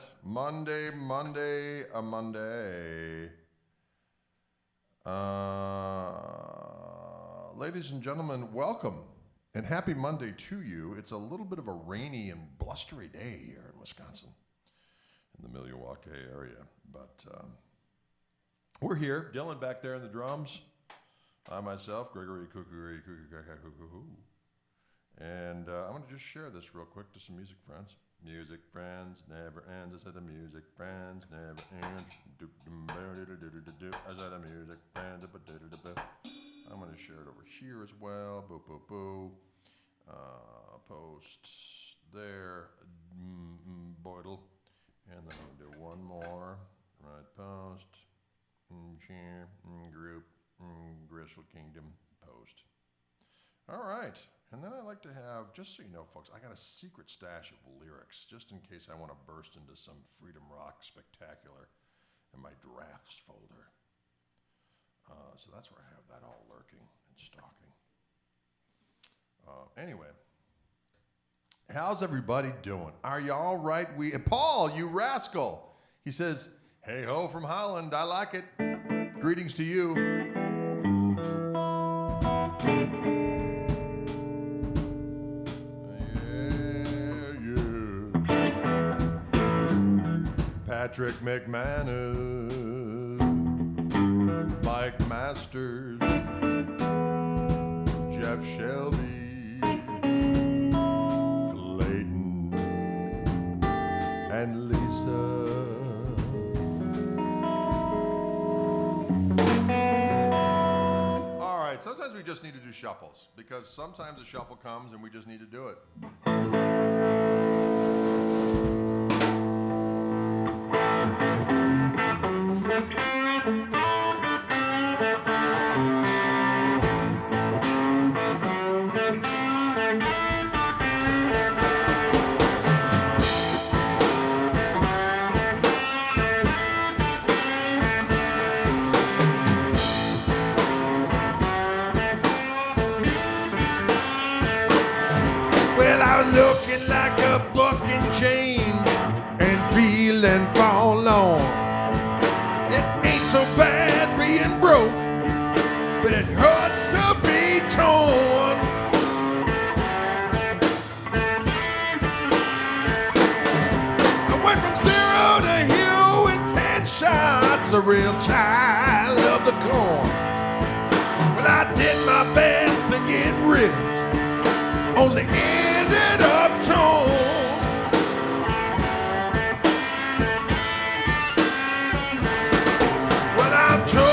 it. Monday. Ladies and gentlemen, welcome and happy Monday to you. It's a little bit of a rainy and blustery day here in Wisconsin, in the Milwaukee area. But we're here. Dylan back there in the drums. I myself, Gregory Cuckoo. And I'm going to just share this real quick to some music friends. Music friends never ends. I said the music friends never ends. I said the music friends. I'm going to share it over here as well. Post there. Boidle. And then I'm going to do one more. Right post. Share. Group. Gristle Kingdom. Post. All right. And then I like to have, just so you know, folks, I got a secret stash of lyrics, just in case I want to burst into some Freedom Rock spectacular in my drafts folder. So that's where I have that all lurking and stalking. Anyway, how's everybody doing? Are you all right? Paul, you rascal. He says, hey ho from Holland, I like it. Greetings to you. Patrick McManus, Mike Masters, Jeff Shelby, Clayton, and Lisa. All right, sometimes we just need to do shuffles because sometimes a shuffle comes and we just need to do it. Looking like a buck and change and feeling forlorn. It ain't so bad being broke, but it hurts to be torn. I went from 0 to hero with 10 shots, a real child of the corn. But I did my best to get rich, only ended up torn. Well, I'm torn.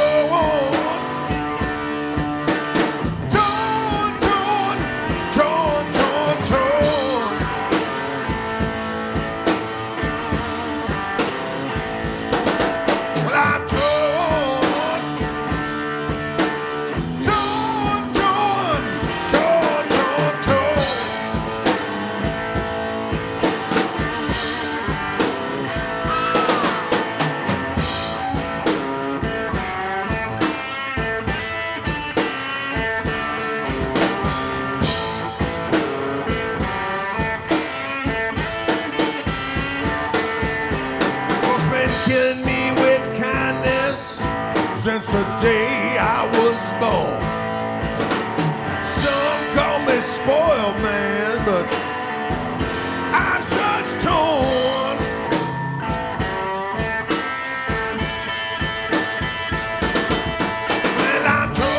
Well, I'm torn. Killing me with kindness since the day I was born. Some call me spoiled man, but I'm just torn. Well, I'm torn.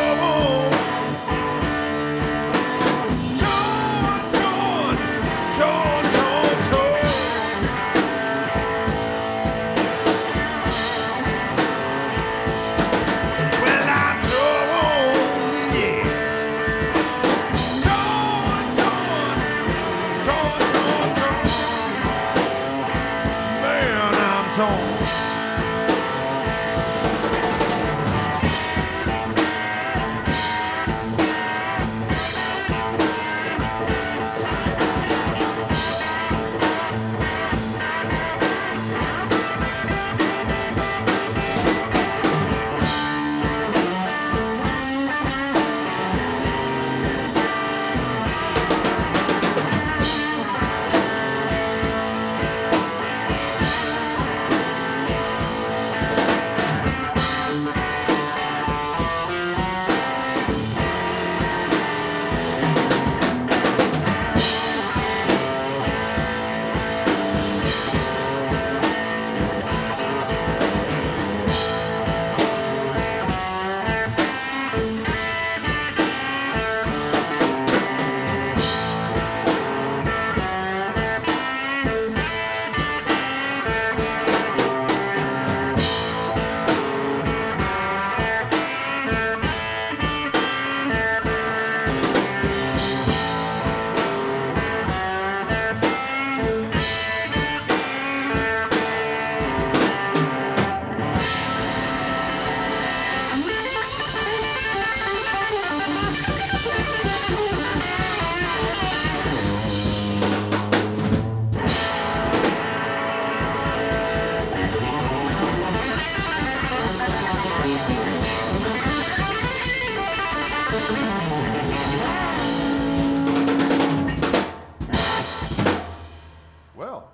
Well,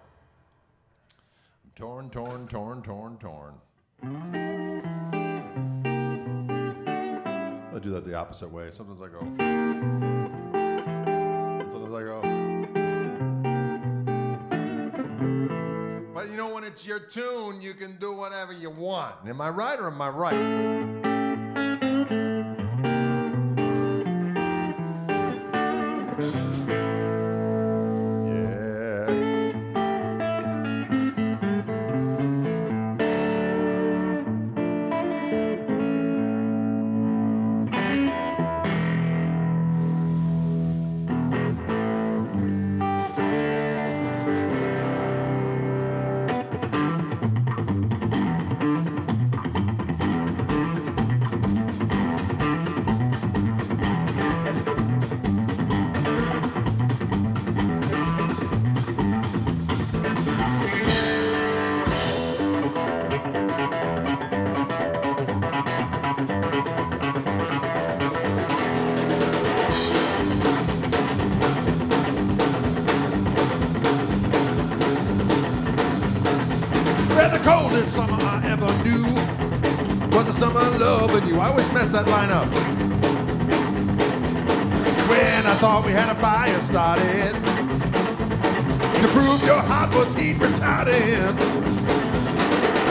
I'm torn. I do that the opposite way. Sometimes I go. Sometimes I go. But you know, when it's your tune, you can do whatever you want. Am I right or am I right? The coldest summer I ever knew was the summer of loving you. I always mess that line up. When I thought we had a fire started to prove your heart was heat retarded.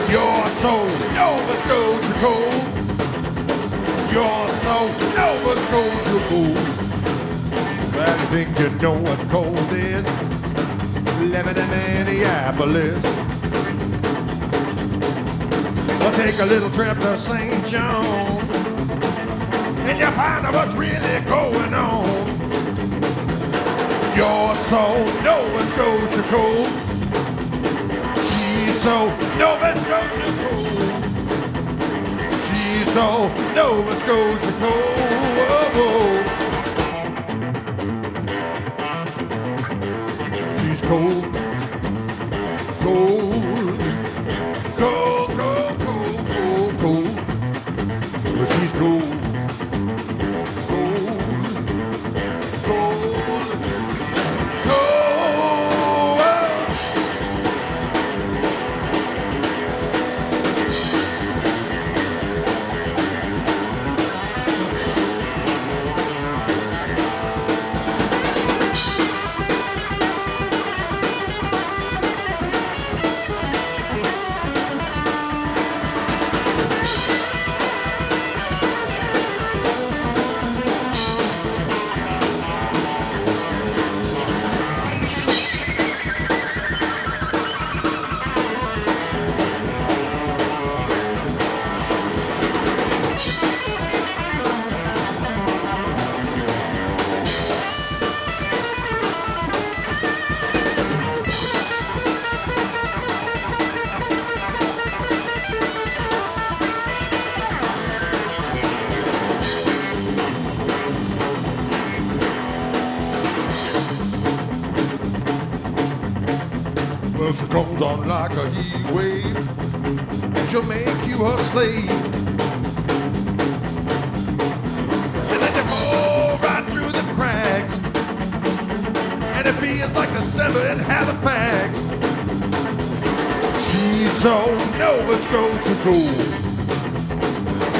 You're so Nova Scotia cold. You're so Nova Scotia cold. Well, you think you know what cold is? Living in Minneapolis. Well, take a little trip to St. John and you find out what's really going on. You're so Nova Scotia cold. She's so Nova Scotia cold. She's so Nova Scotia cold. She's cold, cold, cold, cold, cold, cold. But she's cold, cold, cold, cold. Well, she comes on like a heat wave, and she'll make you her slave. And then you fall right through the cracks, and it feels like December in Halifax. She's so Nova Scotia cool.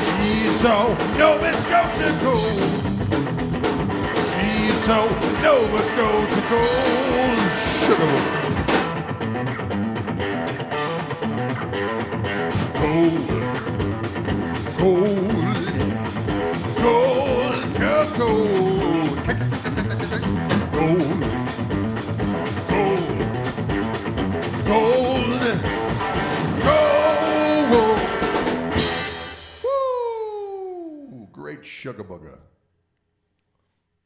She's so Nova Scotia cool. She's so Nova Scotia cool. Sugar. Cold, cold, cold, cold, cold, cold, cold. Woo! Great sugar booger.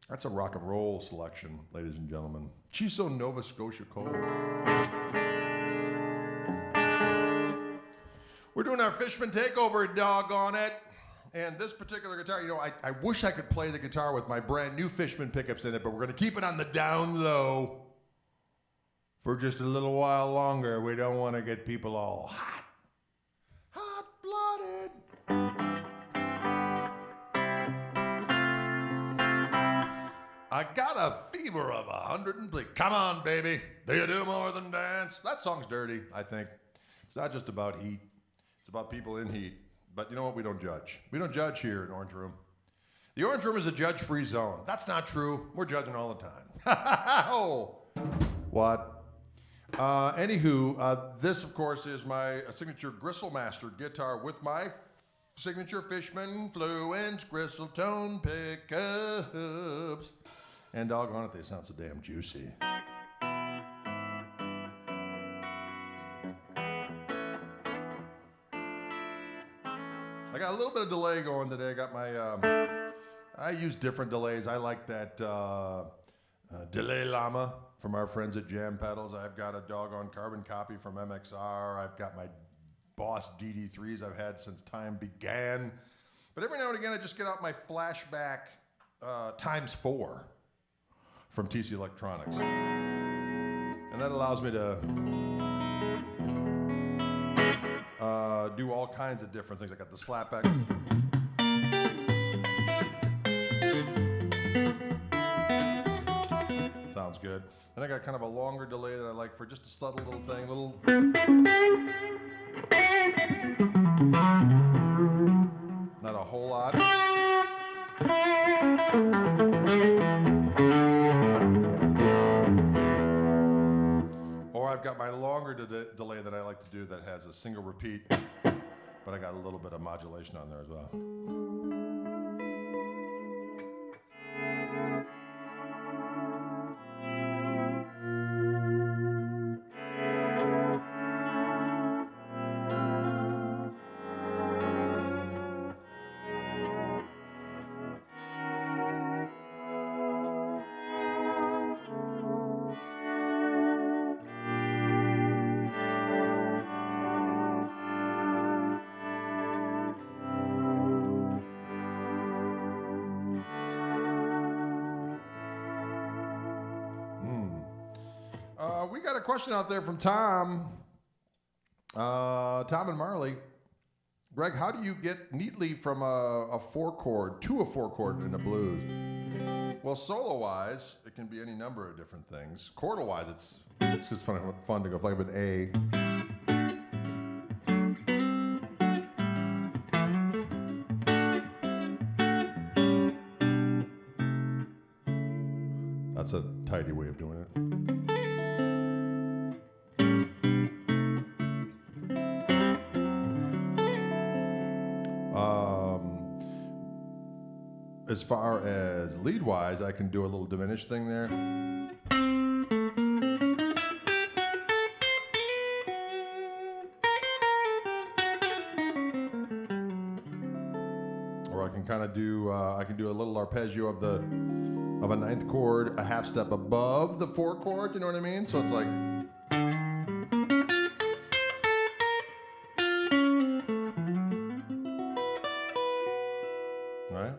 That's a rock and roll selection, ladies and gentlemen. She's so Nova Scotia cold. We're doing our Fishman Takeover, doggone it. And this particular guitar, you know, I wish I could play the guitar with my brand new Fishman pickups in it, but we're going to keep it on the down low for just a little while longer. We don't want to get people all hot-blooded. I got a fever of 100 and bleak. Come on, baby. Do you do more than dance? That song's dirty, I think. It's not just about heat. It's about people in heat. But you know what? We don't judge. We don't judge here in Orange Room. The Orange Room is a judge-free zone. That's not true. We're judging all the time. Oh, what? Anywho, this, of course, is my signature Gristlemaster guitar with my signature Fishman Fluence Gristle tone pickups. And doggone it, they sound so damn juicy. I got a little bit of delay going today. I got my, I use different delays. I like that Delay Llama from our friends at Jam Pedals. I've got a doggone carbon copy from MXR. I've got my Boss DD3s I've had since time began. But every now and again, I just get out my flashback ×4 from TC Electronics. And that allows me to do all kinds of different things. I got the slapback. Sounds good. Then I got kind of a longer delay that I like for just a subtle little thing, not a whole lot. Or I've got my longer delay that I like to do that has a single repeat, but I got a little bit of modulation on there as well. We got a question out there from Tom. Tom and Marley. Greg, how do you get neatly from a 4-chord to a 4-chord in the blues? Well, solo-wise, it can be any number of different things. Chordal-wise, it's just fun to go play with A. That's a tidy way of doing it. As far as lead-wise, I can do a little diminished thing there. Or I can kind of do, I can do a little arpeggio of a 9th chord, a half step above the 4 chord, you know what I mean? So it's like... Right?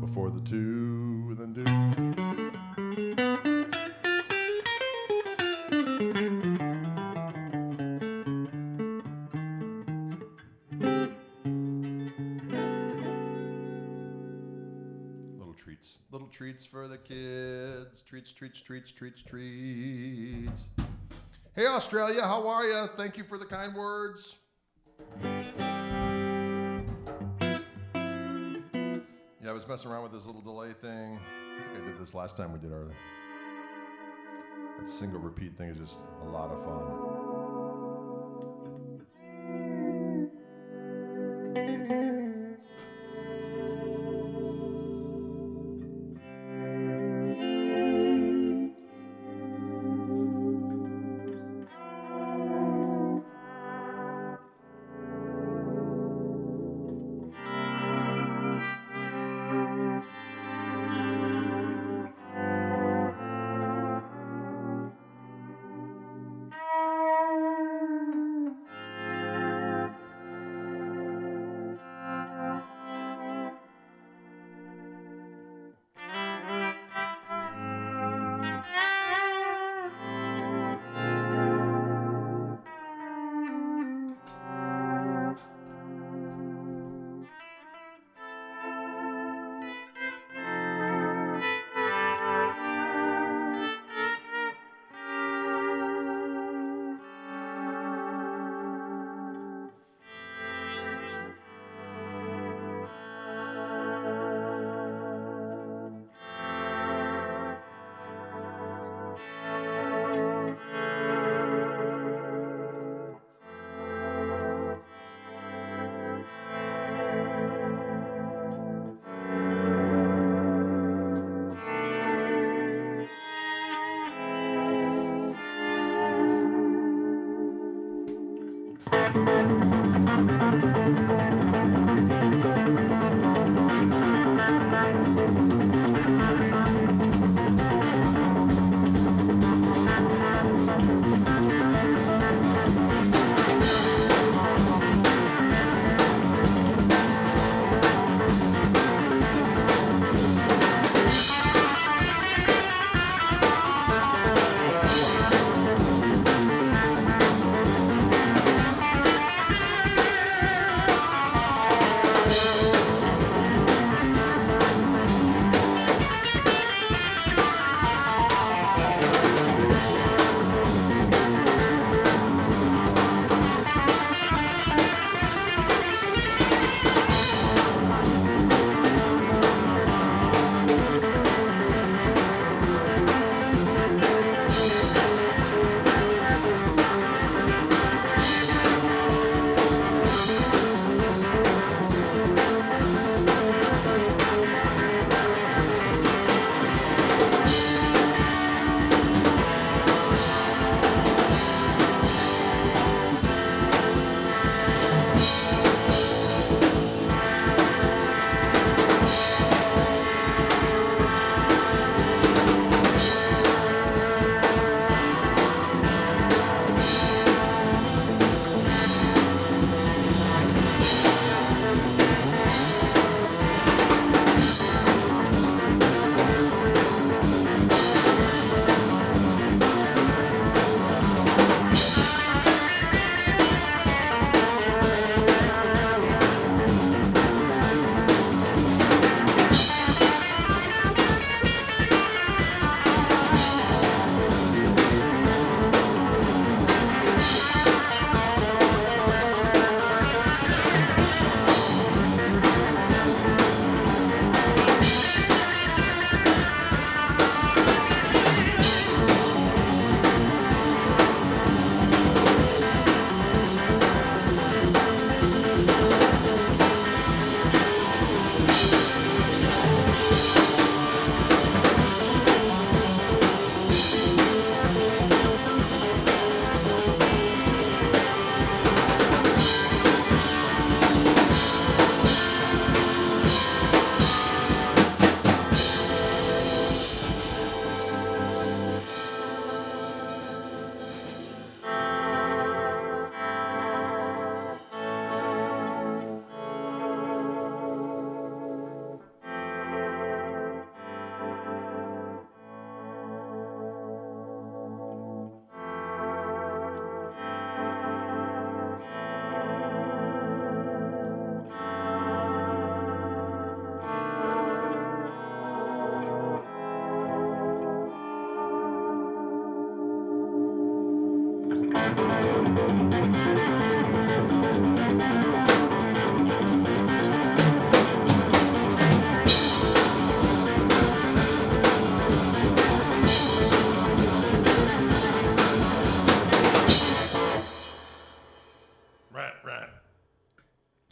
Before the 2, then do. Little treats for the kids. Treats. Hey, Australia, how are you? Thank you for the kind words. Yeah, I was messing around with this little delay thing. I think I did this last time we did that single repeat thing is just a lot of fun.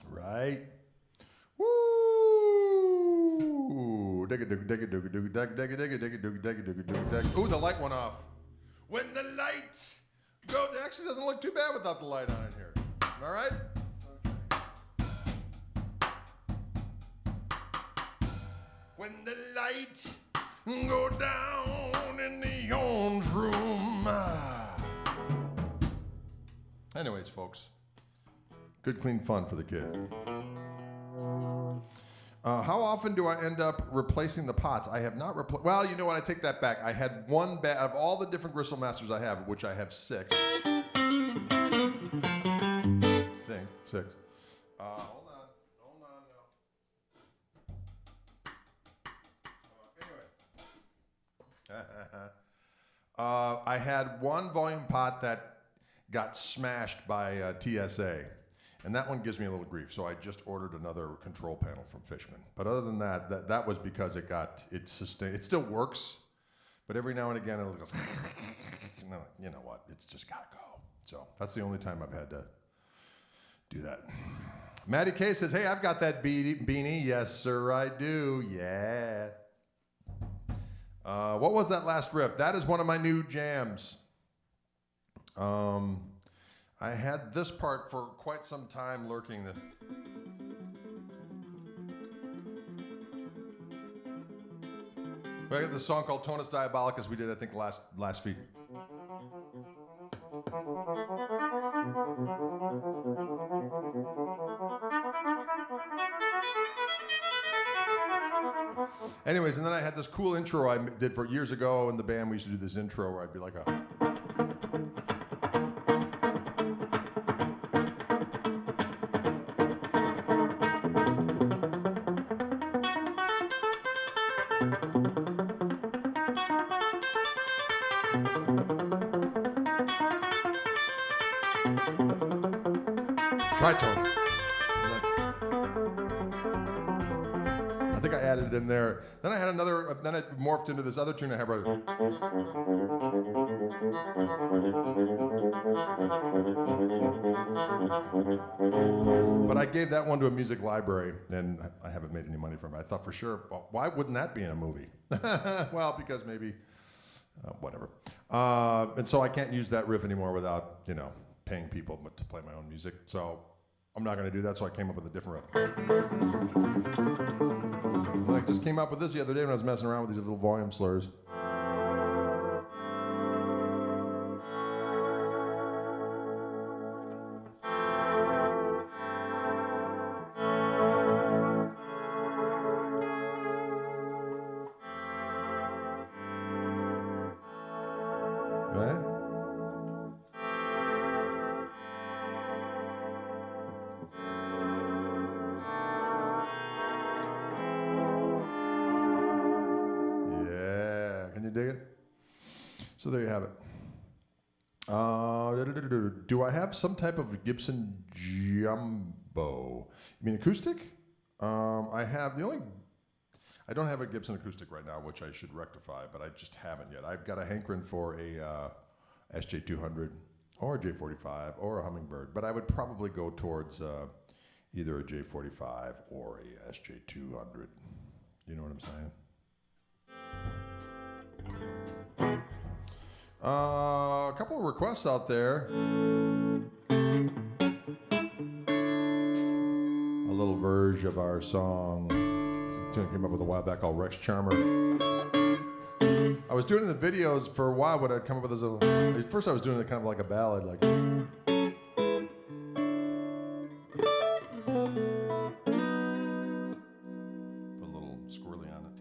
Right. Woo! Dig it, dig it, dig it, dig it, dig it, dig it, dig it, dig it, dig it, dig it, dig it, dig it, dig it, dig it. Ooh, the light went off. When the light goes, it actually doesn't look too bad without the light on in here. All right. When the light go down in the orange room. Anyways, folks, good, clean fun for the kid. How often do I end up replacing the pots? I have not replaced. Well, you know what? I take that back. I had one bag of all the different Gristle Masters I have, which I have 6. I think 6. Hold on now. Anyway, I had one volume pot that got smashed by TSA. And that one gives me a little grief, so I just ordered another control panel from Fishman. But other than that, that was because it still works, but every now and again it goes, no, you know what, it's just gotta go. So that's the only time I've had to do that. Maddie K says, hey, I've got that beanie. Yes, sir, I do. Yeah. What was that last riff? That is one of my new jams. I had this part for quite some time lurking. We got this song called Tonus Diabolicus we did, I think, last feed. Anyways, and then I had this cool intro I did for years ago in the band. We used to do this intro where I'd be like a... Tritones. I think I added it in there. Then I had another, then it morphed into this other tune I have right. But I gave that one to a music library, and I haven't made any money from it. I thought for sure, well, why wouldn't that be in a movie? Well, because maybe, whatever. And so I can't use that riff anymore without, paying people to play my own music. So I'm not going to do that, so I came up with a different riff. And I just came up with this the other day when I was messing around with these little volume slurs. Right? Dig it? So there you have it. Do I have some type of Gibson Jumbo? You mean acoustic? I don't have a Gibson acoustic right now, which I should rectify, but I just haven't yet. I've got a hankering for a SJ200 or a J45 or a Hummingbird, but I would probably go towards either a J45 or a SJ200. You know what I'm saying? A couple of requests out there. A little version of our song. It's a tune I came up with a while back called Rex Charmer. I was doing the videos for a while. What I'd come up with is at first I was doing it kind of like a ballad, like. Put a little squirrely on it.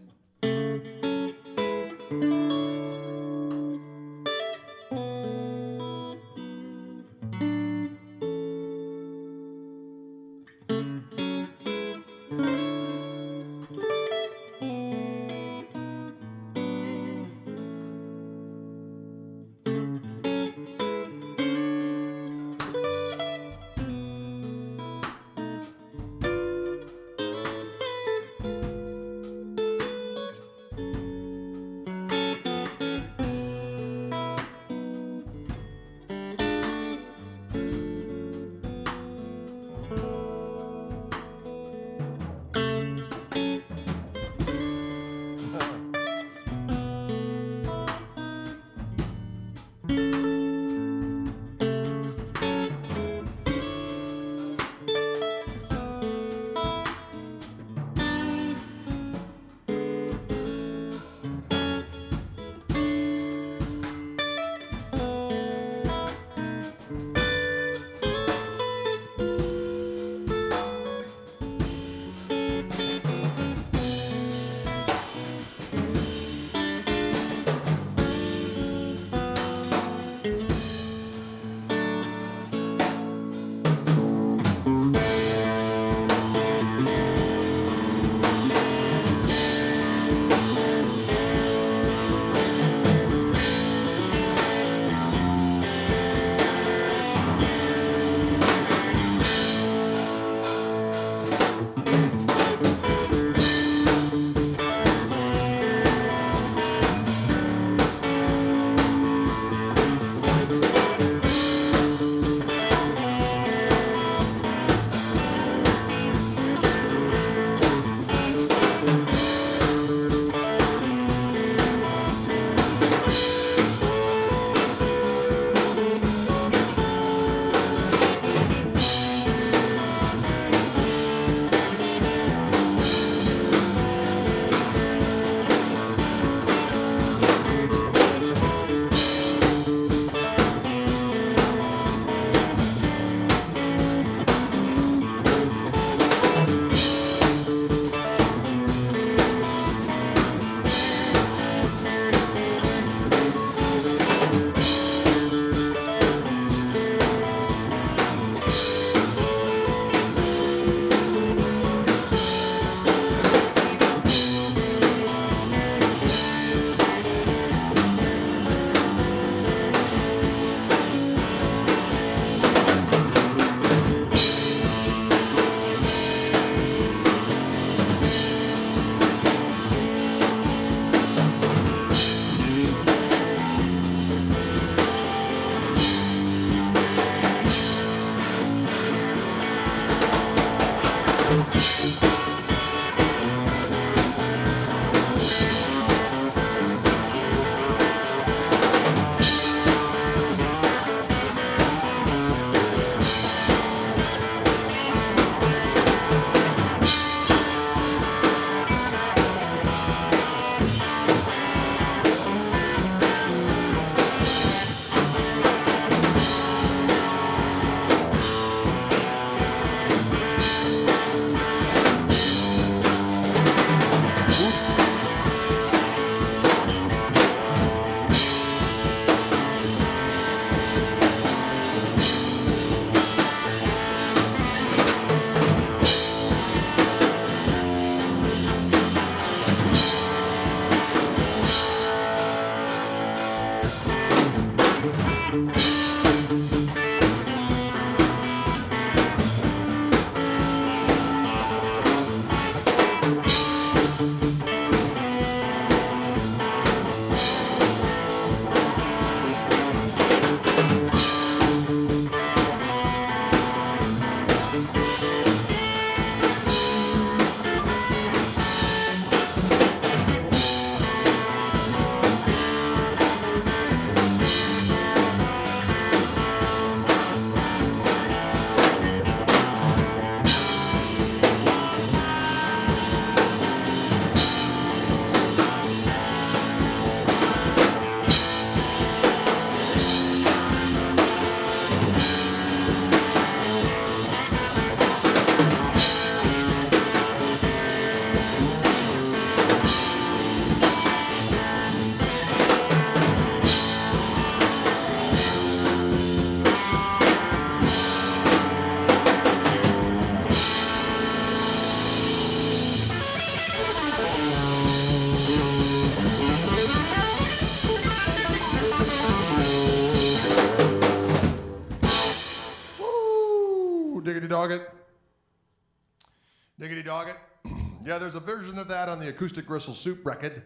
Yeah, there's a version of that on the Acoustic Gristle Soup record,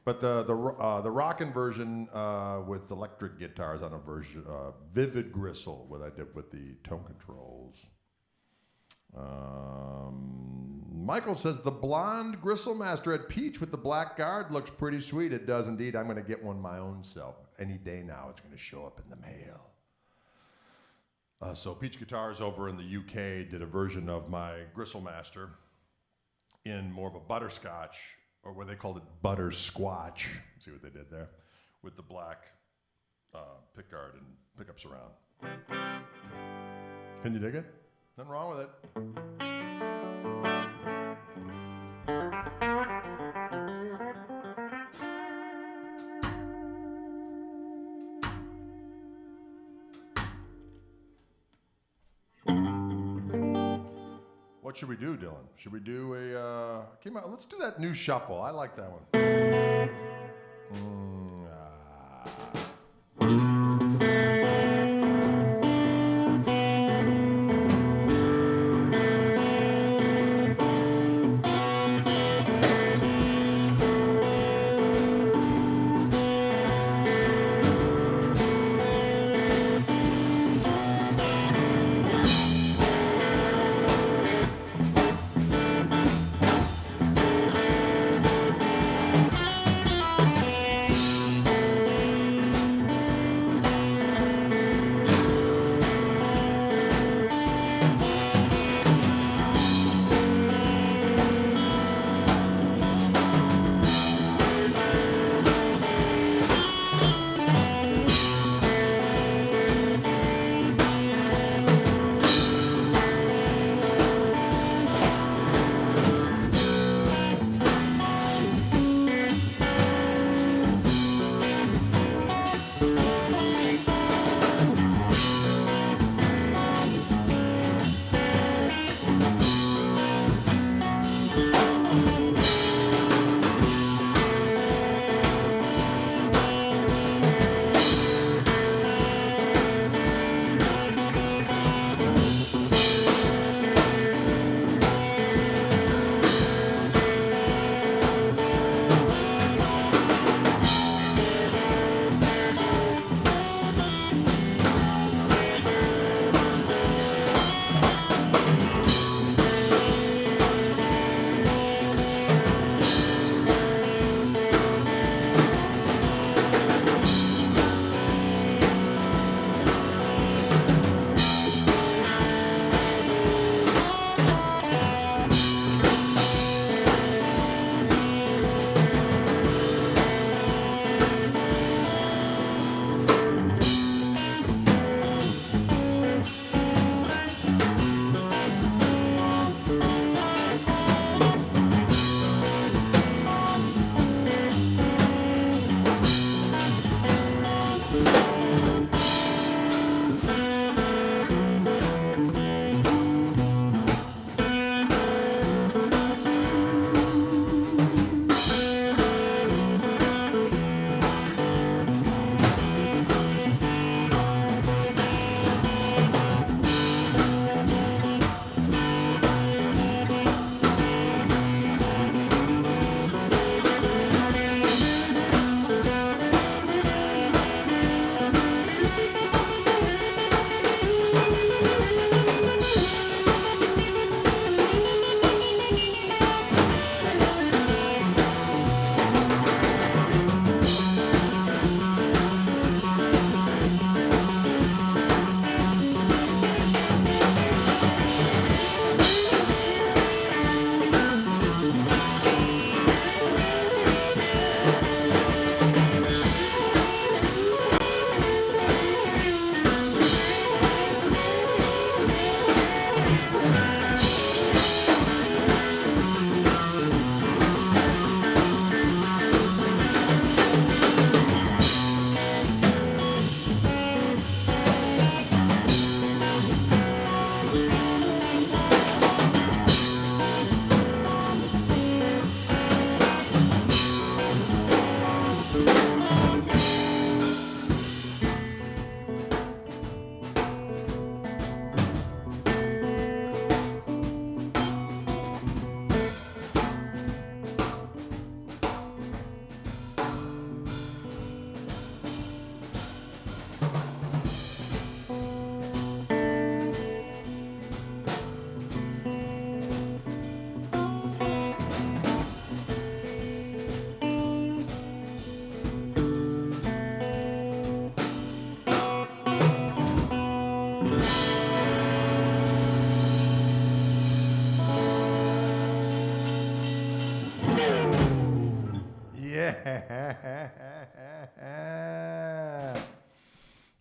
but the rockin' version with electric guitars on a version, Vivid Gristle, what I did with the tone controls. Michael says the blonde Gristle Master at Peach with the black guard looks pretty sweet. It does indeed. I'm going to get one my own self. Any day now, it's going to show up in the mail. So Peach Guitars over in the UK did a version of my Gristle Master in more of a butterscotch, or what they called it, buttersquatch. See what they did there? With the black pickguard and pickups around. Can you dig it? Nothing wrong with it. What should we do, Dylan? Should we do a, let's do that new shuffle. I like that one.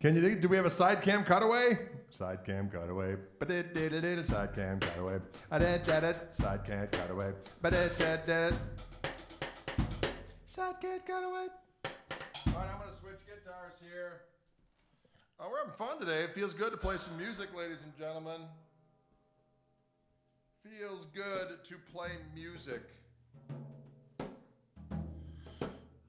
Can you do we have a side cam cutaway? Side cam cutaway. Side cam cutaway. Side cam cutaway. Side cam cutaway. All right, I'm going to switch guitars here. We're having fun today. It feels good to play some music, ladies and gentlemen. Feels good to play music.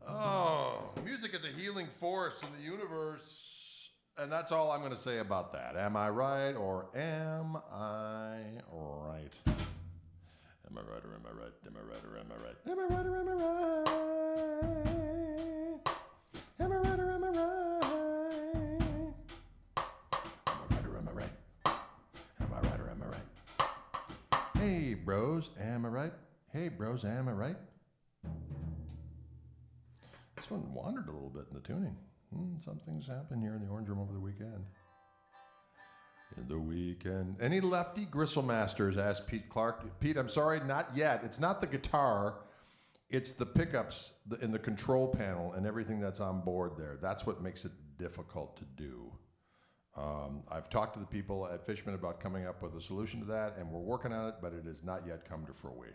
Oh, music is a healing force in the universe. And that's all I'm going to say about that. Am I right or am I right? Am I right or am I right? Am I right or am I right? Am I right or am I right? Am I right or am I right? Am I right or am I right? Am I right or am I right? Hey, bros, am I right? Hey, bros, am I right? This one wandered a little bit in the tuning. Something's happened here in the Orange Room over the weekend. In the weekend. Any lefty gristle masters? Asked Pete Clark. Pete, I'm sorry, not yet. It's not the guitar. It's the pickups in the control panel and everything that's on board there. That's what makes it difficult to do. I've talked to the people at Fishman about coming up with a solution to that, and we're working on it, but it has not yet come to fruition.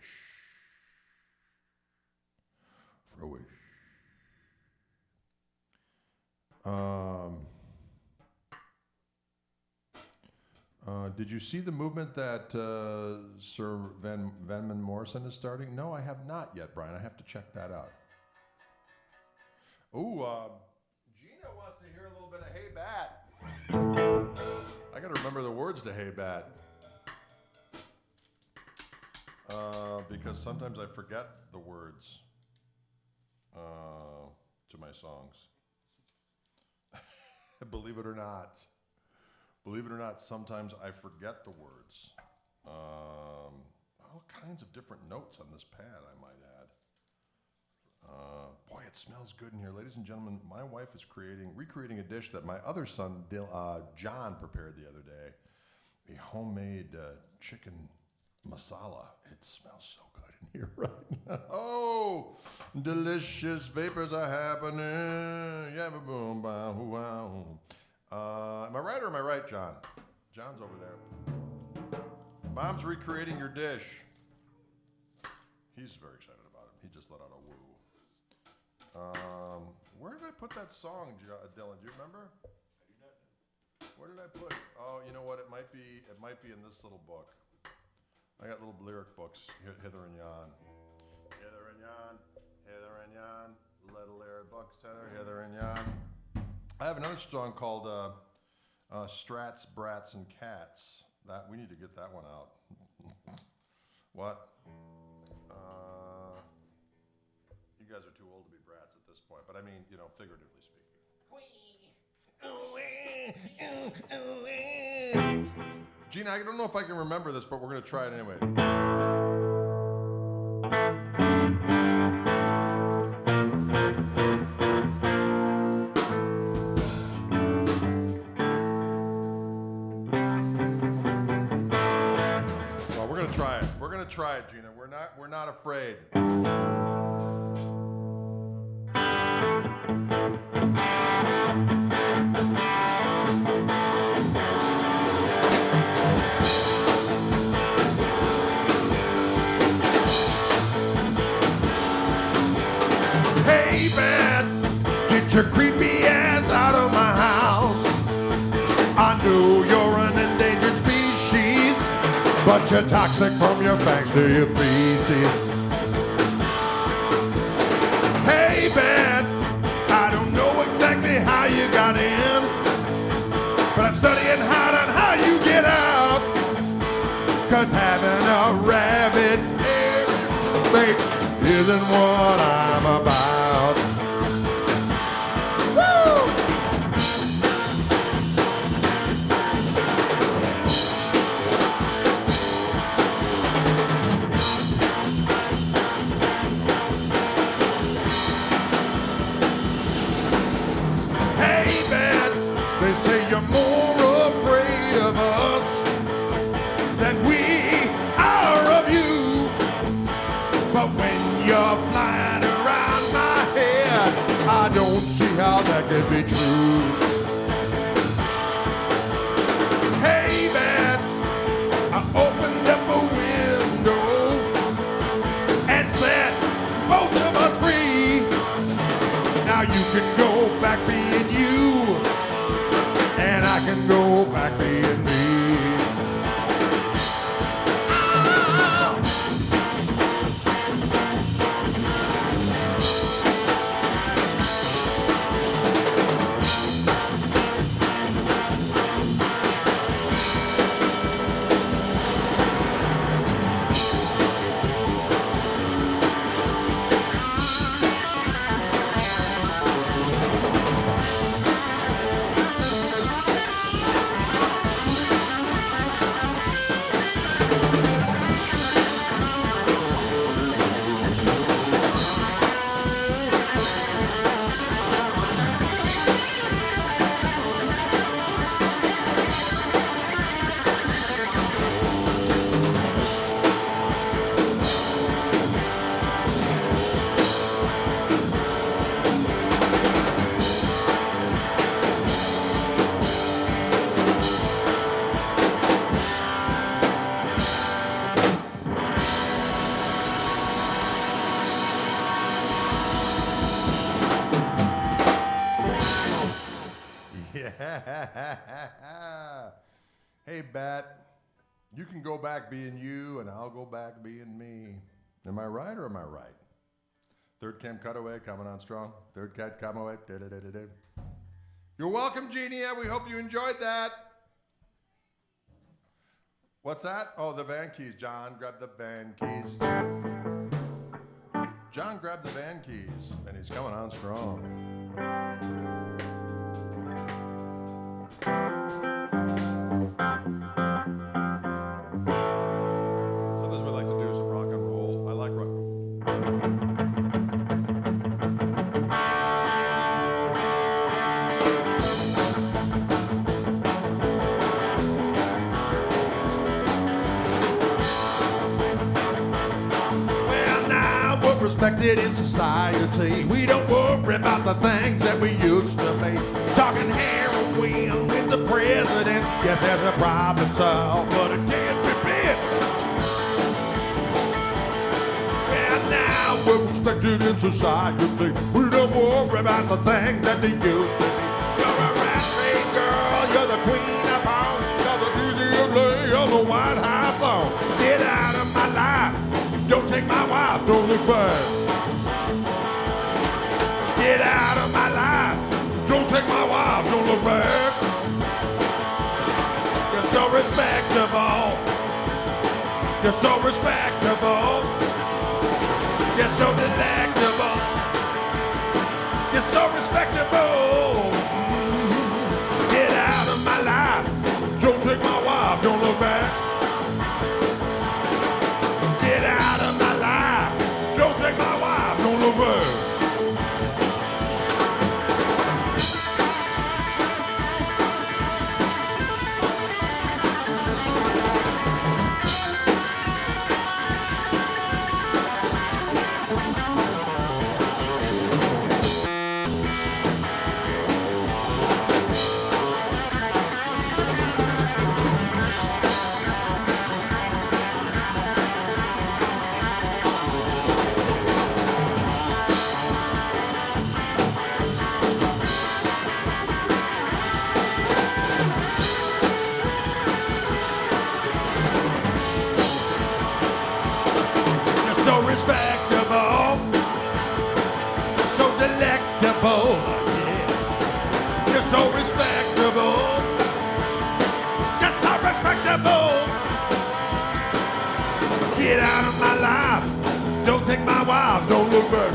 Did you see the movement that Sir Van Morrison is starting? No, I have not yet, Brian. I have to check that out. Ooh, Gina wants to hear a little bit of Hey Bat. I got to remember the words to Hey Bat. Because sometimes I forget the words to my songs. Believe it or not. Believe it or not, sometimes I forget the words. All kinds of different notes on this pad, I might add. Boy, it smells good in here. Ladies and gentlemen, my wife is recreating a dish that my other son, John, prepared the other day. A homemade chicken masala. It smells so good in here right now. Oh, delicious vapors are happening. Yeah, boom, boom, wow. Am I right or am I right, John? John's over there. Mom's recreating your dish. He's very excited about it. He just let out a woo. Where did I put that song, Dylan? Do you remember? I do not know. Where did I put it? Oh, you know what? It might be in this little book. I got little lyric books, Hither and Yon. Hither and Yon, Hither and Yon, little lyric books, Hither and Yon. I have another song called Strats, Brats, and Cats. We need to get that one out. What? You guys are too old to be brats at this point, but I mean, figuratively speaking. Gina, I don't know if I can remember this, but we're going to try it anyway. Well, we're going to try it. We're going to try it, Gina. We're not afraid. Hey, man, get your creepy ass out of my house. I know you're an endangered species, but you're toxic from your fangs to your feces. Hey, man, I don't know exactly how you got in, but I'm studying hard on how you get out. 'Cause having a rabbit mate isn't what I'm about. Woo! Hey man, they say you're more afraid of us than we are of you. But when you're flying around my head, I don't see how that can be true. Hey man, I opened up a window and set both of us free. Now you can go back being you, and I can go back being me. Hey, Bat, you can go back being you, and I'll go back being me. Am I right or am I right? Third cam cutaway coming on strong. Third cat cutaway. You're welcome, Genia. We hope you enjoyed that. What's that? Oh, the van keys. John, grab the van keys. John grabbed the van keys, and he's coming on strong. Sometimes we like to do some rock and roll. I like rock. Well, now we're respected in society. We don't worry about the things that we used to be. Talking heroin with the president. Yes, there's a problem solved, but it can't be fit. And now we're respected in society. We don't worry about the things that they used to be. You're a rat-train girl, you're the queen of pop. You're the easiest lay on the White House lawn. Get out of my life, don't take my wife, don't look back. Get out of my life, don't take my wife, don't look back. You're so respectable. You're so respectable. You're so delectable. You're so respectable. Get out of my life. Don't take my wife, don't look back. Get out of my life. Don't take my wife, don't look back. So respectable, so delectable, yes. You're so respectable, you're so respectable. Get out of my life, don't take my wife, don't look back.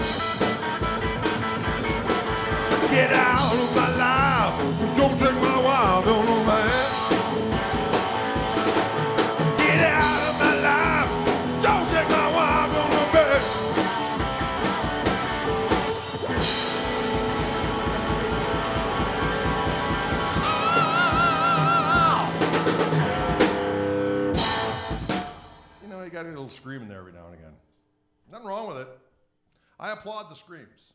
Get out of my life, don't take my wife, don't look back. Get out of my life, don't take my wife, don't look back. You know, you got a little scream in there every now and again. Nothing wrong with it. I applaud the screams.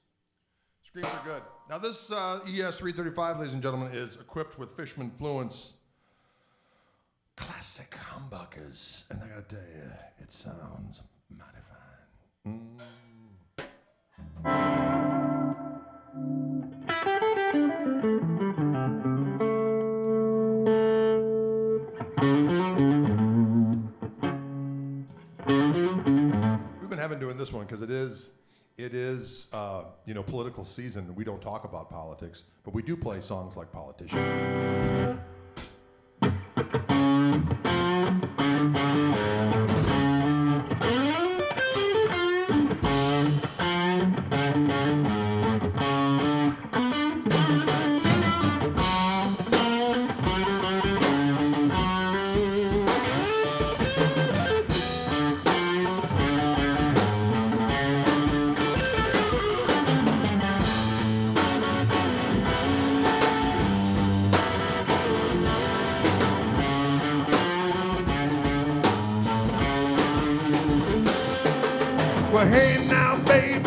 Screams are good. Now this ES-335, ladies and gentlemen, is equipped with Fishman Fluence classic humbuckers. And I gotta tell you, it sounds mighty fine. We've been having doing this one because it is political season. We don't talk about politics, but we do play songs like Politician. Well, hey now, baby,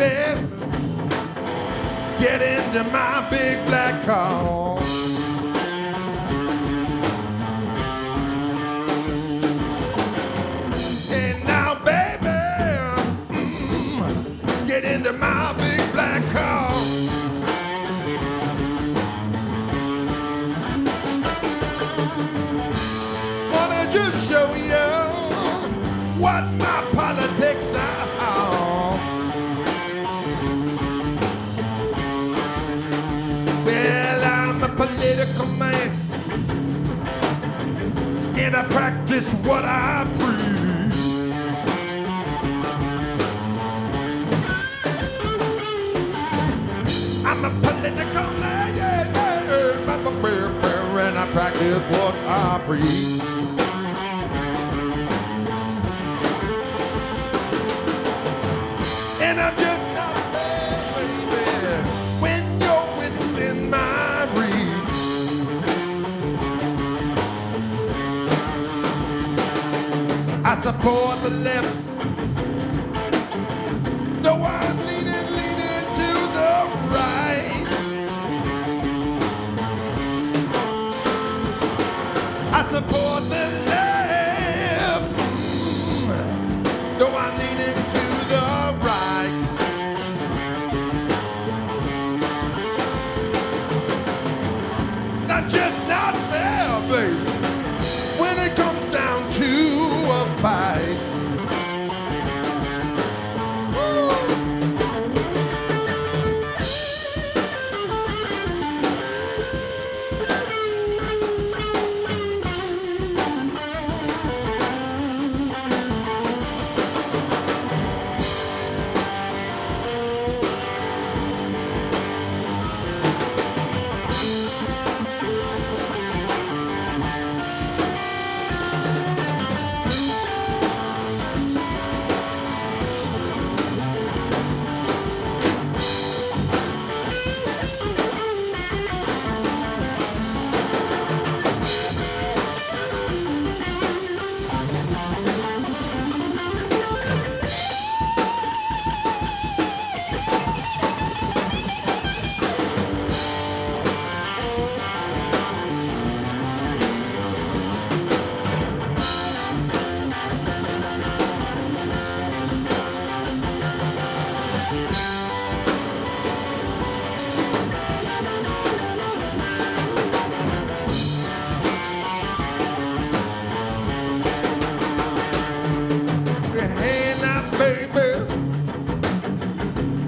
get into my big black car. Hey now, baby, get into my big black car. Wanna just show you what my politics are. Political man, and I practice what I preach. I'm a political man, and I practice what I preach. And I'm just not fair, baby, when you're within my reach. I support the left, though I'm leaning to the right. I support the left, though I'm leaning to the right. I'm just not fair, baby, when it comes down to a fight.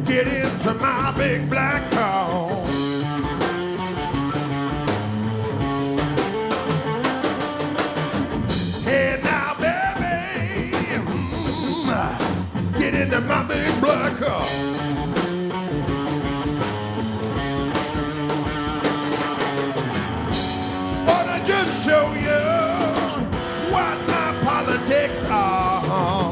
Get into my big black car. Hey now, baby, get into my big black car. Wanna just show you what my politics are.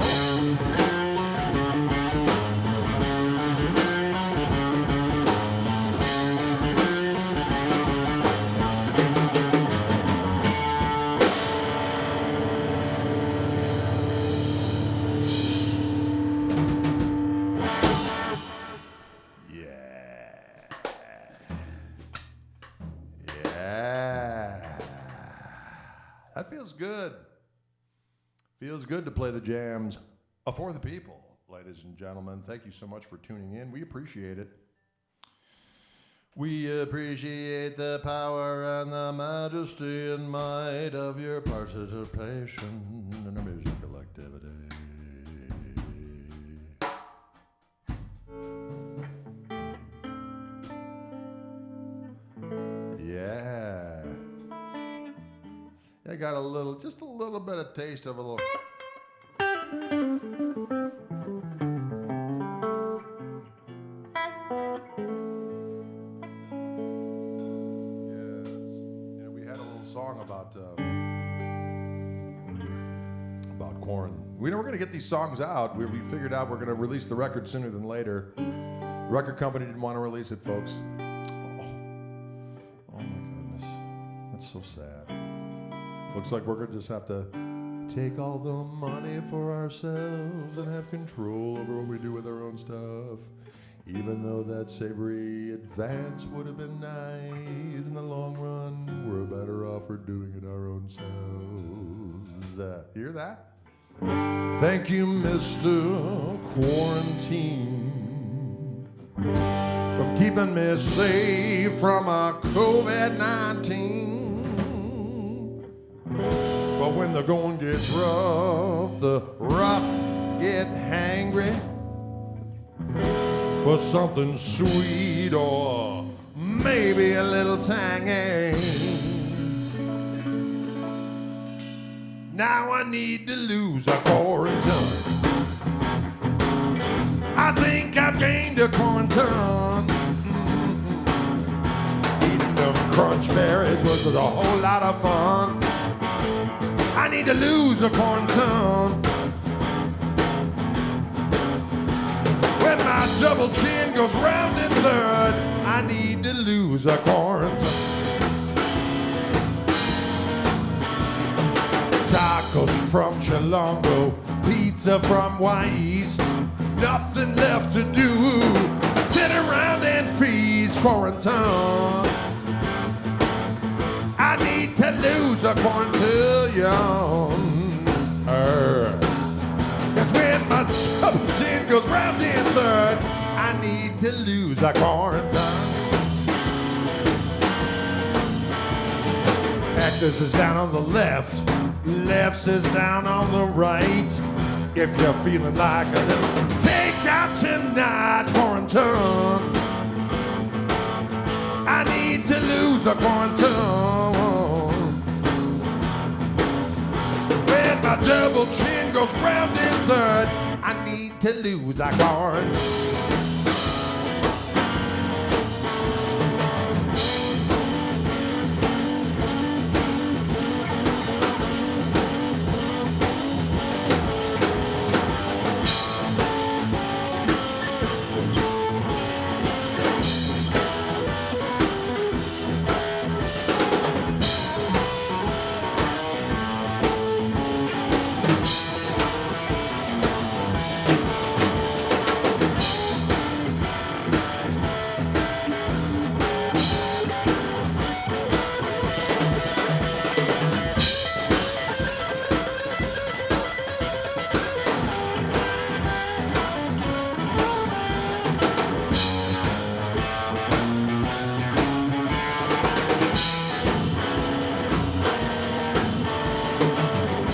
That feels good. Feels good to play the jams for the people, ladies and gentlemen. Thank you so much for tuning in. We appreciate it. We appreciate the power and the majesty and might of your participation in our musical activity. Yeah. I got just a little bit of taste of a little. About quarantine. We know we're going to get these songs out. We figured out we're going to release the record sooner than later. The record company didn't want to release it, folks. Oh my goodness. That's so sad. Looks like we're going to just have to take all the money for ourselves and have control over what we do with our own stuff. Even though that savory advance would have been nice in the long run, we're better off for doing it our own selves. Hear that? Thank you, Mr. Quarantine, for keeping me safe from a COVID-19. But when the going gets rough, the rough get hangry for something sweet or maybe a little tangy. Now I need to lose a quarantine. I think I've gained a quarantine. Eating them crunch berries was a whole lot of fun. I need to lose a quarantine. When my double chin goes round and third, I need to lose a quarantine. Tacos from Chilongo, pizza from East. Nothing left to do, sit around and feast. Quarantine. I need to lose a quarantine. Cause when my double chin goes round in third, I need to lose a quarantine. Actors is down on the left, lefts is down on the right. If you're feeling like a little takeout tonight, quarantine. I need to lose a quarantine. When my double chin goes round in third, I need to lose a quarantine.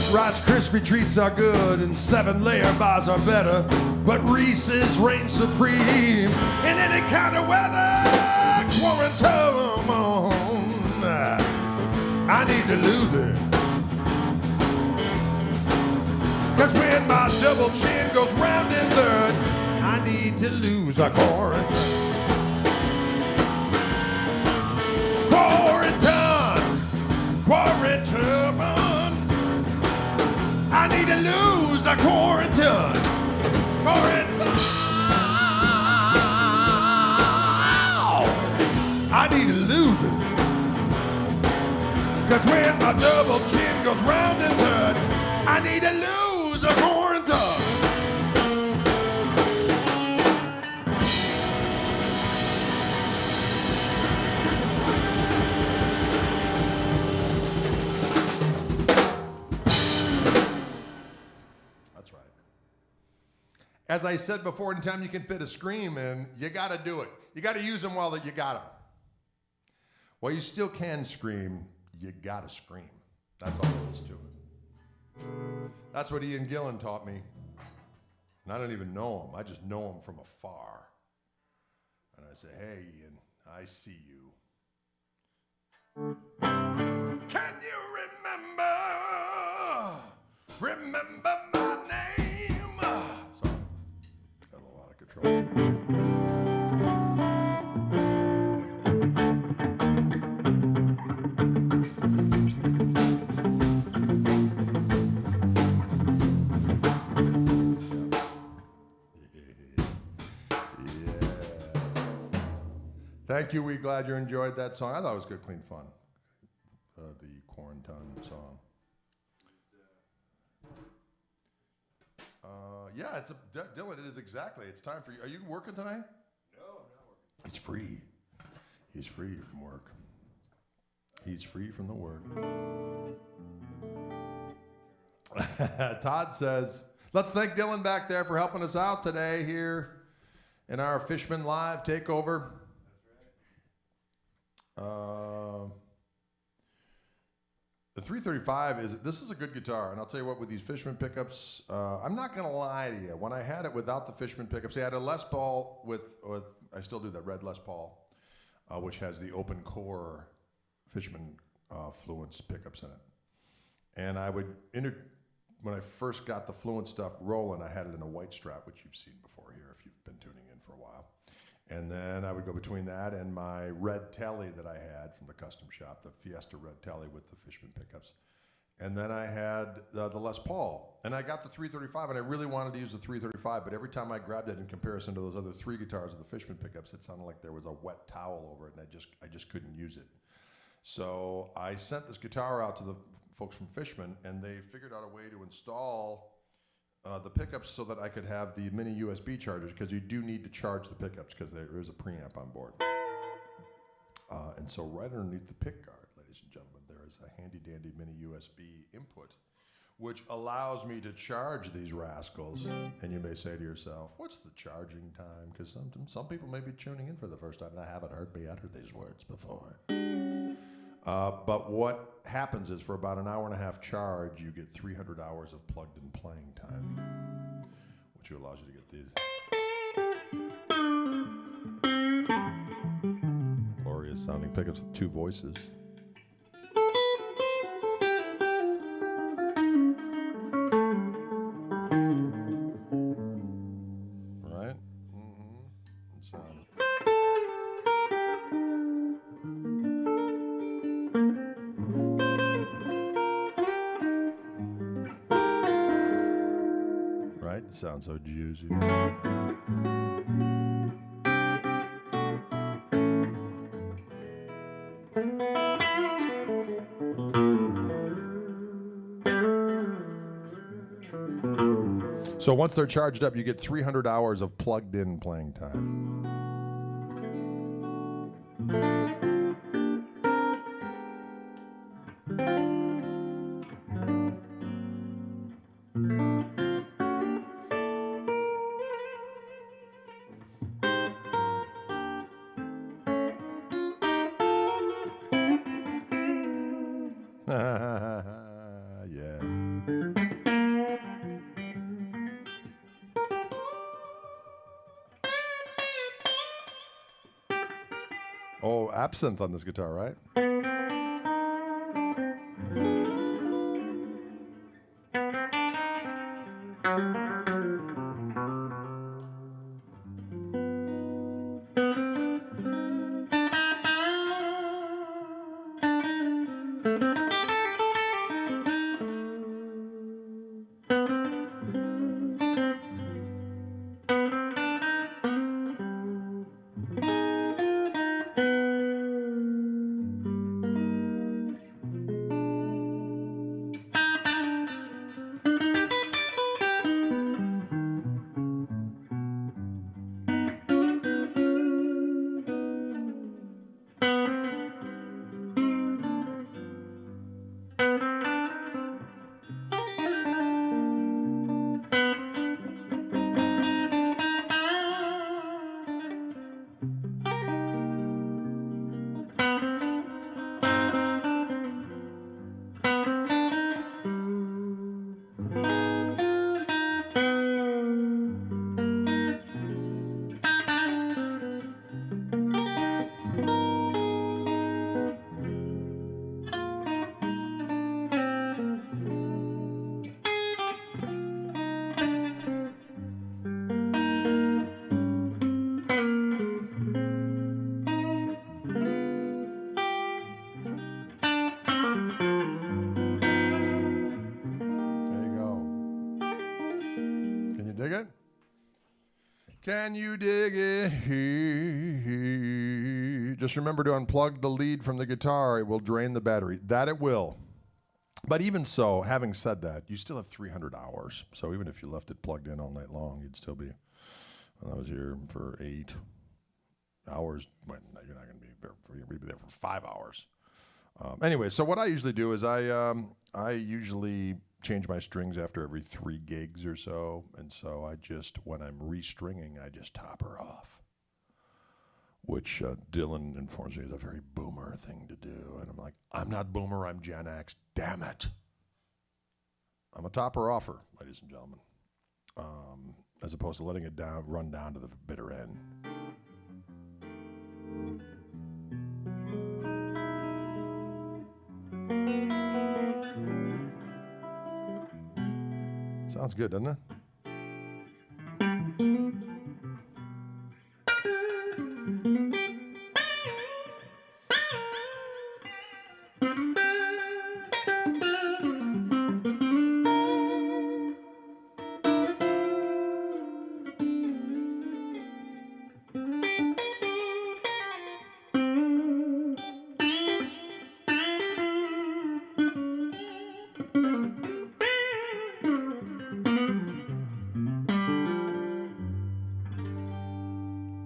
Rice Krispie treats are good and 7-layer bars are better, but Reese's reign supreme in any kind of weather. Quarantine. I need to lose it. Cause when my double chin goes round in third, I need to lose a quarantine. Quarantine. Quarantine. I need to lose a quarantine. Quarantine. I need to lose it. Cause when my double chin goes round and third, I need to lose a quarantine. as I said before, anytime you can fit a scream in, you got to do it. You got to use them while you got them. While you still can scream, you got to scream. That's all there is to it. That's what Ian Gillan taught me. And I don't even know him. I just know him from afar. And I say, hey, Ian, I see you. Can you remember my name? Sorry, got a little out of control. Thank you. We're glad you enjoyed that song. I thought it was good, clean fun. The quarantine song. Yeah, it's Dylan. It is exactly. It's time for you. Are you working tonight? No, I'm not working. He's free. He's free from work. He's free from the work. Todd says, let's thank Dylan back there for helping us out today here in our Fishman Live Takeover. The 335 this is a good guitar, and I'll tell you what, with these Fishman pickups, I'm not gonna lie to you. When I had it without the Fishman pickups, I had a Les Paul with I still do that red Les Paul, which has the open core Fishman Fluence pickups in it. And I would when I first got the Fluence stuff rolling, I had it in a white strap, which you've seen before here if you've been tuning in for a while. And then I would go between that and my red telly that I had from the custom shop, the Fiesta red telly with the Fishman pickups. And then I had the Les Paul. And I got the 335, and I really wanted to use the 335, but every time I grabbed it in comparison to those other three guitars with the Fishman pickups, it sounded like there was a wet towel over it, and I just couldn't use it. So I sent this guitar out to the folks from Fishman, and they figured out a way to install the pickups so that I could have the mini USB chargers, because you do need to charge the pickups because there is a preamp on board. And so right underneath the pick guard, ladies and gentlemen, there is a handy dandy mini USB input, which allows me to charge these rascals. And you may say to yourself, what's the charging time? Because some people may be tuning in for the first time and haven't heard me utter these words before. But what happens is for about an hour and a half charge, you get 300 hours of plugged-in playing time, which allows you to get these glorious sounding pickups with two voices. Right? Sound. It sounds so juicy. So once they're charged up, you get 300 hours of plugged-in playing time. Yeah. Oh, absinthe on this guitar, right? Can you dig it? Just remember to unplug the lead from the guitar. It will drain the battery. That it will. But even so, having said that, you still have 300 hours. So even if you left it plugged in all night long, you'd still be. Well, I was here for 8 hours. Well, no, you're not going to be there. You'll be there for 5 hours. Anyway, so what I usually do is I usually change my strings after every 3 gigs or so, and so I just, when I'm restringing, I just top her off, which Dylan informs me is a very boomer thing to do, and I'm like, I'm not boomer, I'm Gen X, damn it. I'm a topper offer, ladies and gentlemen, as opposed to letting it run down to the bitter end. Sounds good, doesn't it?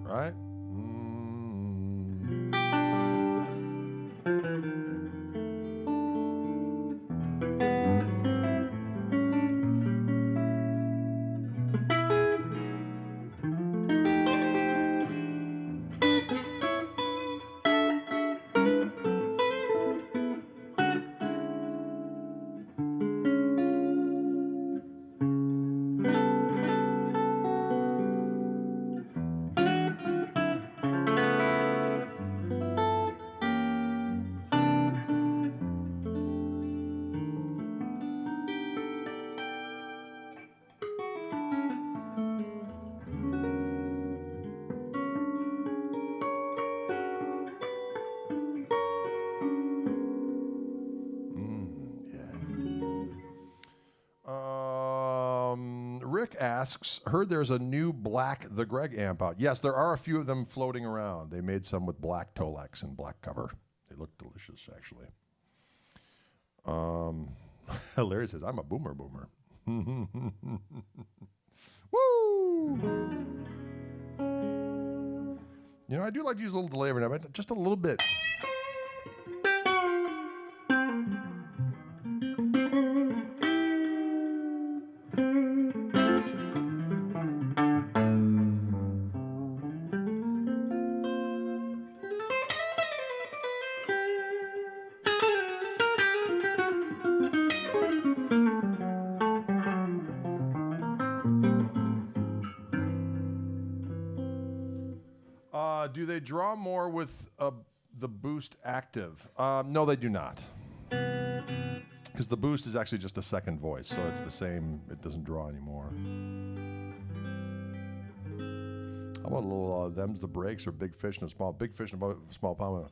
Right? Rick asks, heard there's a new black The Greg amp out. Yes, there are a few of them floating around. They made some with black Tolex and black cover. They look delicious, actually. Larry says, I'm a boomer. Woo! You know, I do like to use a little delay every now and then, just a little bit. Do they draw more with the boost active? No, they do not. Because the boost is actually just a second voice, so it's the same. It doesn't draw anymore. How about a little them's the breaks or big fish and a small big fish and a small pond?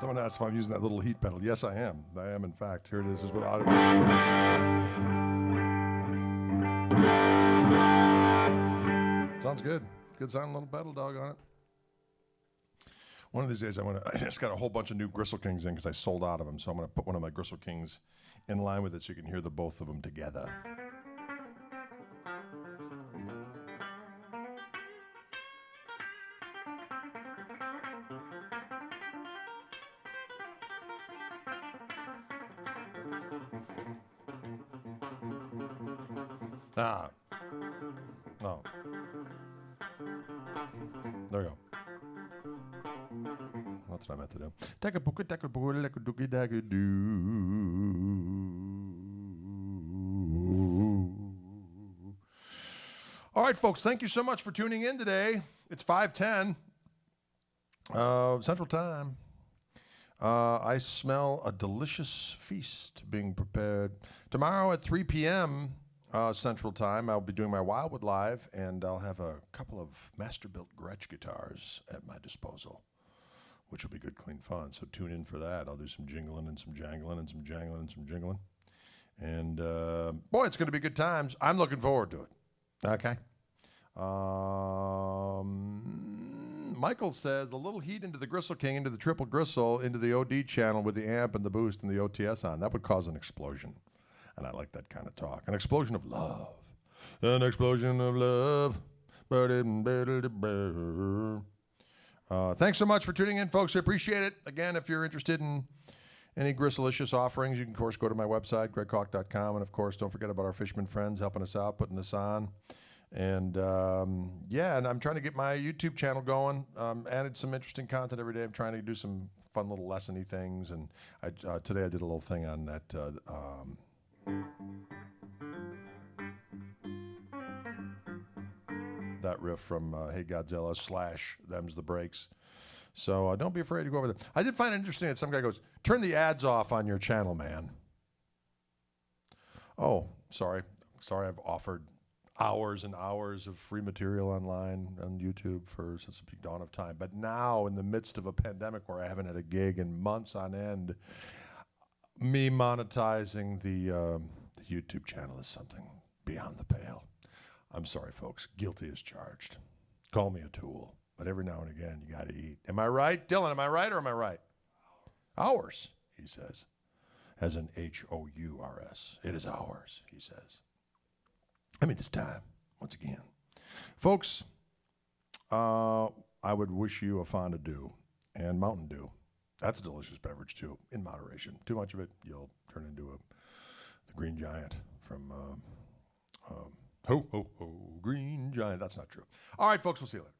Someone asked if I'm using that little heat pedal. Yes, I am. I am, in fact. Here it is, just without it. Sounds good. Good sounding little pedal dog on it. One of these days, I just got a whole bunch of new Gristle Kings in because I sold out of them. So I'm going to put one of my Gristle Kings in line with it so you can hear the both of them together. Ah. Oh. There we go. That's what I meant to do. All right, folks, thank you so much for tuning in today. It's 5:10 Central Time. I smell a delicious feast being prepared. Tomorrow at 3 p.m. Central Time, I'll be doing my Wildwood Live, and I'll have a couple of master-built Gretsch guitars at my disposal, which will be good, clean fun. So tune in for that. I'll do some jingling and some jangling and some jangling and some jingling. And, boy, it's going to be good times. I'm looking forward to it. Okay? Michael says, a little heat into the Gristle King, into the triple Gristle, into the OD channel with the amp and the boost and the OTS on. That would cause an explosion. And I like that kind of talk. An explosion of love. An explosion of love. Thanks so much for tuning in, folks. I appreciate it. Again, if you're interested in any Gristlicious offerings, you can, of course, go to my website, gregkoch.com. And, of course, don't forget about our Fishman friends helping us out, putting this on. And, and I'm trying to get my YouTube channel going. Added some interesting content every day. I'm trying to do some fun little lesson-y things. And today I did a little thing on that that riff from Hey Godzilla / Them's the Breaks. So don't be afraid to go over there. I did find it interesting that some guy goes, turn the ads off on your channel, man. Oh, sorry. I've offered hours and hours of free material online on YouTube since the dawn of time. But now, in the midst of a pandemic where I haven't had a gig in months on end, me monetizing the YouTube channel is something beyond the pale. I'm sorry, folks. Guilty as charged. Call me a tool. But every now and again, you got to eat. Am I right? Dylan, am I right or am I right? Ours, he says. As an Hours. It is ours, he says. I mean, this time, once again. Folks, I would wish you a Fonda Dew and Mountain Dew. That's a delicious beverage, too, in moderation. Too much of it, you'll turn into the Green Giant from Ho, Ho, Ho, Green Giant. That's not true. All right, folks, we'll see you later.